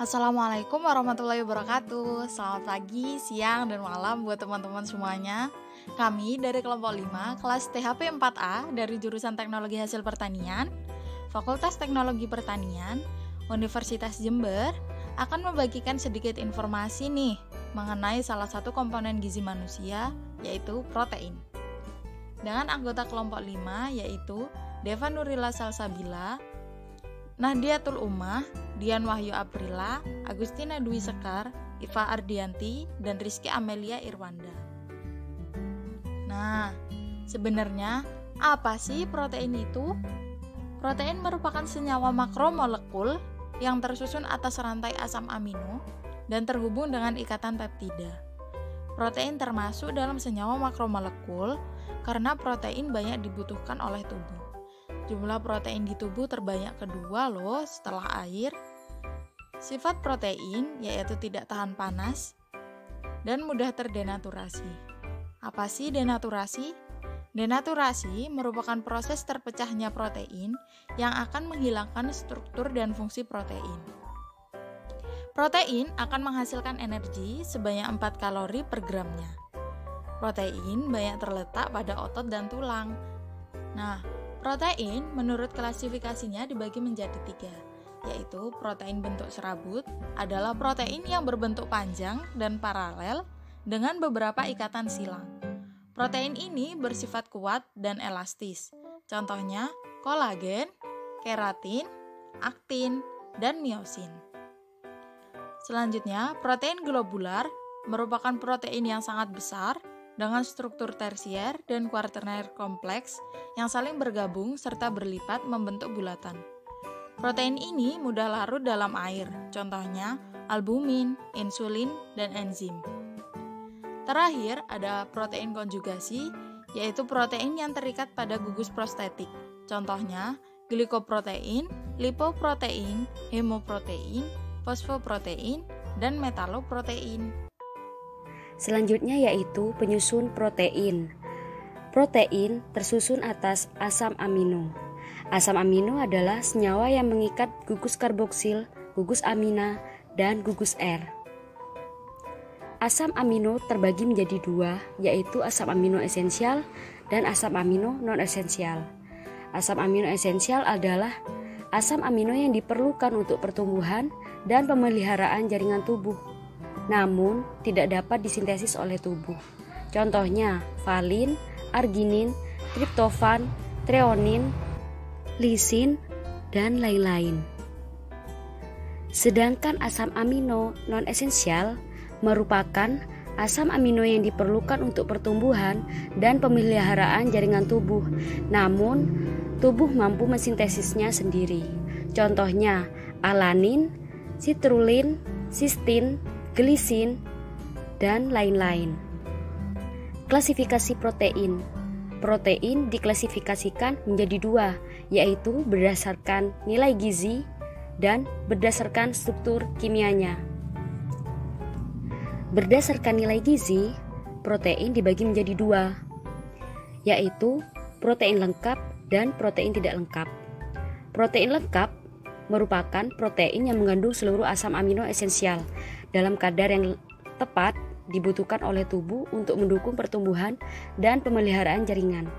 Assalamualaikum warahmatullahi wabarakatuh. Selamat pagi, siang, dan malam buat teman-teman semuanya. Kami dari kelompok 5 kelas THP 4A dari jurusan Teknologi Hasil Pertanian, Fakultas Teknologi Pertanian, Universitas Jember akan membagikan sedikit informasi nih mengenai salah satu komponen gizi manusia, yaitu protein. Dengan anggota kelompok 5 yaitu Deva Nurila Salsabila, Nahdiatul Ummah, Dian Wahyu Aprila, Agustina Dwi Sekar, Iva Ardianti, dan Rizky Amelia Irwanda. Nah, sebenarnya apa sih protein itu? Protein merupakan senyawa makromolekul yang tersusun atas rantai asam amino dan terhubung dengan ikatan peptida. Protein termasuk dalam senyawa makromolekul karena protein banyak dibutuhkan oleh tubuh. Jumlah protein di tubuh terbanyak kedua loh setelah air. Sifat protein yaitu tidak tahan panas dan mudah terdenaturasi. Apa sih denaturasi? Denaturasi merupakan proses terpecahnya protein yang akan menghilangkan struktur dan fungsi protein. Protein akan menghasilkan energi sebanyak 4 kalori per gramnya. Protein banyak terletak pada otot dan tulang. Nah, protein menurut klasifikasinya dibagi menjadi 3, yaitu protein bentuk serabut adalah protein yang berbentuk panjang dan paralel dengan beberapa ikatan silang. Protein ini bersifat kuat dan elastis, contohnya kolagen, keratin, aktin, dan miosin. Selanjutnya, protein globular merupakan protein yang sangat besar dengan struktur tersier dan kuaterner kompleks yang saling bergabung serta berlipat membentuk bulatan. Protein ini mudah larut dalam air, contohnya albumin, insulin, dan enzim. Terakhir, ada protein konjugasi, yaitu protein yang terikat pada gugus prostetik, contohnya glikoprotein, lipoprotein, hemoprotein, fosfoprotein, dan metaloprotein. Selanjutnya yaitu penyusun protein. Protein tersusun atas asam amino. Asam amino adalah senyawa yang mengikat gugus karboksil, gugus amina, dan gugus R. Asam amino terbagi menjadi 2, yaitu asam amino esensial dan asam amino non-esensial. Asam amino esensial adalah asam amino yang diperlukan untuk pertumbuhan dan pemeliharaan jaringan tubuh, namun tidak dapat disintesis oleh tubuh. Contohnya valin, arginin, triptofan, treonin, lisin, dan lain-lain. Sedangkan asam amino non-esensial merupakan asam amino yang diperlukan untuk pertumbuhan dan pemeliharaan jaringan tubuh, namun tubuh mampu mensintesisnya sendiri. Contohnya alanin, sitrulin, sistin, glisin, dan lain-lain. Klasifikasi protein. Protein diklasifikasikan menjadi 2, yaitu berdasarkan nilai gizi dan berdasarkan struktur kimianya. Berdasarkan nilai gizi, protein dibagi menjadi 2, yaitu protein lengkap dan protein tidak lengkap. Protein lengkap merupakan protein yang mengandung seluruh asam amino esensial dalam kadar yang tepat dibutuhkan oleh tubuh untuk mendukung pertumbuhan dan pemeliharaan jaringan.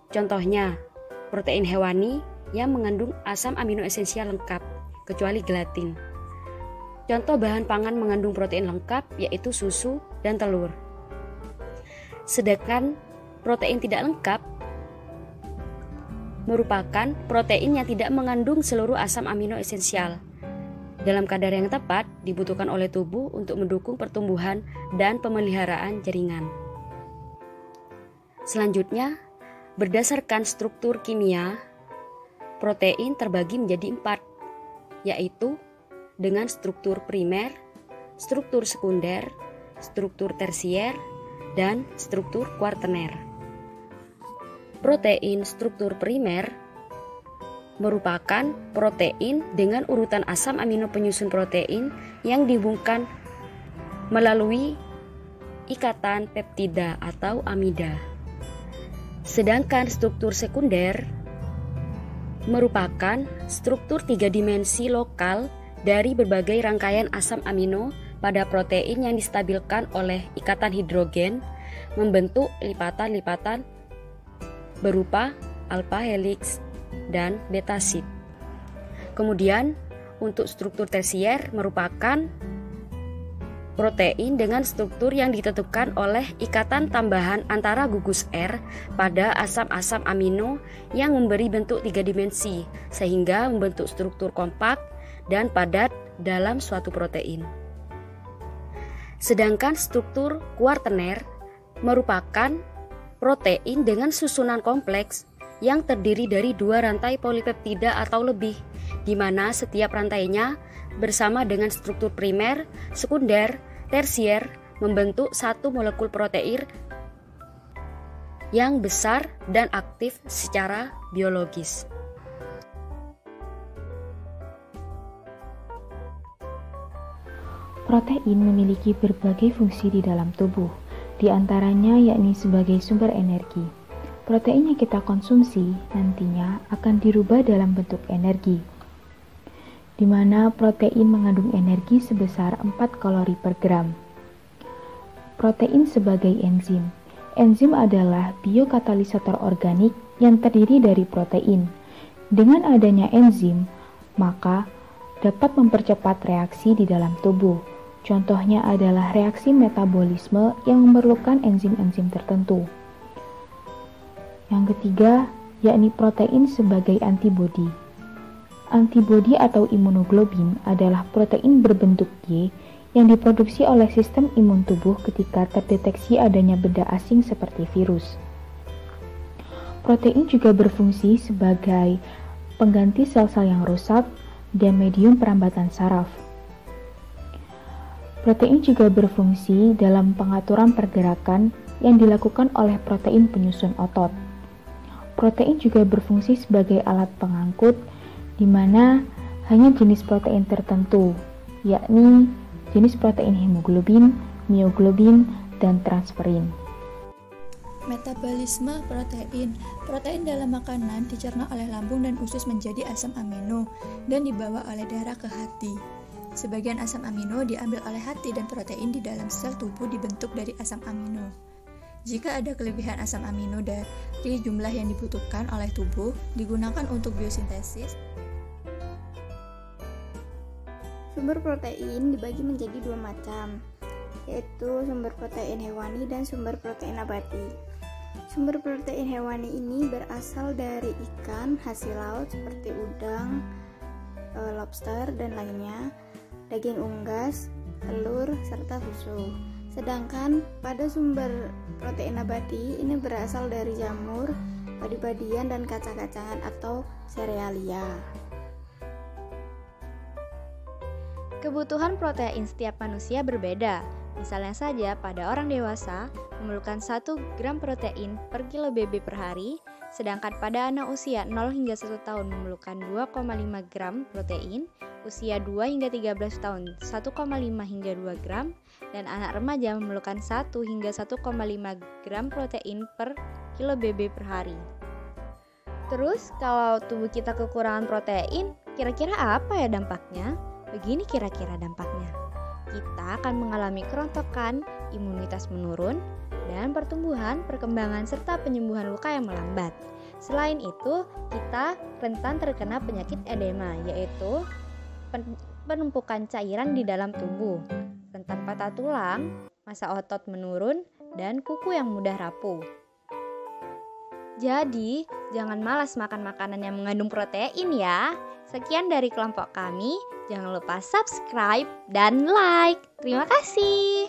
Contohnya, protein hewani yang mengandung asam amino esensial lengkap, kecuali gelatin. Contoh bahan pangan mengandung protein lengkap yaitu susu dan telur. Sedangkan protein tidak lengkap merupakan protein yang tidak mengandung seluruh asam amino esensial dalam kadar yang tepat dibutuhkan oleh tubuh untuk mendukung pertumbuhan dan pemeliharaan jaringan. Selanjutnya, berdasarkan struktur kimia, protein terbagi menjadi 4, yaitu dengan struktur primer, struktur sekunder, struktur tersier, dan struktur kuaterner. Protein struktur primer merupakan protein dengan urutan asam amino penyusun protein yang dihubungkan melalui ikatan peptida atau amida. Sedangkan struktur sekunder merupakan struktur 3 dimensi lokal dari berbagai rangkaian asam amino pada protein yang distabilkan oleh ikatan hidrogen membentuk lipatan-lipatan berupa alpha helix dan beta sheet. Kemudian untuk struktur tersier merupakan protein dengan struktur yang ditentukan oleh ikatan tambahan antara gugus R pada asam-asam amino yang memberi bentuk 3 dimensi sehingga membentuk struktur kompak dan padat dalam suatu protein. Sedangkan struktur kuartener merupakan protein dengan susunan kompleks yang terdiri dari 2 rantai polipeptida atau lebih, di mana setiap rantainya bersama dengan struktur primer, sekunder, tersier membentuk satu molekul protein yang besar dan aktif secara biologis. Protein memiliki berbagai fungsi di dalam tubuh, di antaranya yakni sebagai sumber energi. Protein yang kita konsumsi nantinya akan dirubah dalam bentuk energi, di mana protein mengandung energi sebesar 4 kalori per gram. Protein sebagai enzim. Enzim adalah biokatalisator organik yang terdiri dari protein. Dengan adanya enzim, maka dapat mempercepat reaksi di dalam tubuh. Contohnya adalah reaksi metabolisme yang memerlukan enzim-enzim tertentu. Yang ketiga, yakni protein sebagai antibodi. Antibodi atau imunoglobin adalah protein berbentuk Y yang diproduksi oleh sistem imun tubuh ketika terdeteksi adanya benda asing seperti virus. Protein juga berfungsi sebagai pengganti sel-sel yang rusak dan medium perambatan saraf. Protein juga berfungsi dalam pengaturan pergerakan yang dilakukan oleh protein penyusun otot. Protein juga berfungsi sebagai alat pengangkut di mana hanya jenis protein tertentu, yakni jenis protein hemoglobin, mioglobin, dan transferin. Metabolisme protein. Protein dalam makanan dicerna oleh lambung dan usus menjadi asam amino dan dibawa oleh darah ke hati. Sebagian asam amino diambil oleh hati dan protein di dalam sel tubuh dibentuk dari asam amino. Jika ada kelebihan asam amino dari jumlah yang dibutuhkan oleh tubuh, digunakan untuk biosintesis. Sumber protein dibagi menjadi 2 macam, yaitu sumber protein hewani dan sumber protein nabati. Sumber protein hewani ini berasal dari ikan, hasil laut seperti udang, lobster, dan lainnya, daging unggas, telur, serta susu. Sedangkan pada sumber protein nabati ini berasal dari jamur, padi-padian, dan kacang-kacangan atau serealia. Kebutuhan protein setiap manusia berbeda. Misalnya saja pada orang dewasa memerlukan 1 gram protein per kilo BB per hari, sedangkan pada anak usia 0 hingga 1 tahun memerlukan 2,5 gram protein, usia 2 hingga 13 tahun 1,5 hingga 2 gram, dan anak remaja memerlukan 1 hingga 1,5 gram protein per kilo BB per hari. Terus kalau tubuh kita kekurangan protein, kira-kira apa ya dampaknya? Begini kira-kira dampaknya. Kita akan mengalami kerontokan, imunitas menurun, dan pertumbuhan, perkembangan, serta penyembuhan luka yang melambat. Selain itu, kita rentan terkena penyakit edema, yaitu penumpukan cairan di dalam tubuh, rentan patah tulang, massa otot menurun, dan kuku yang mudah rapuh. Jadi, jangan malas makan makanan yang mengandung protein ya. Sekian dari kelompok kami. Jangan lupa subscribe dan like. Terima kasih.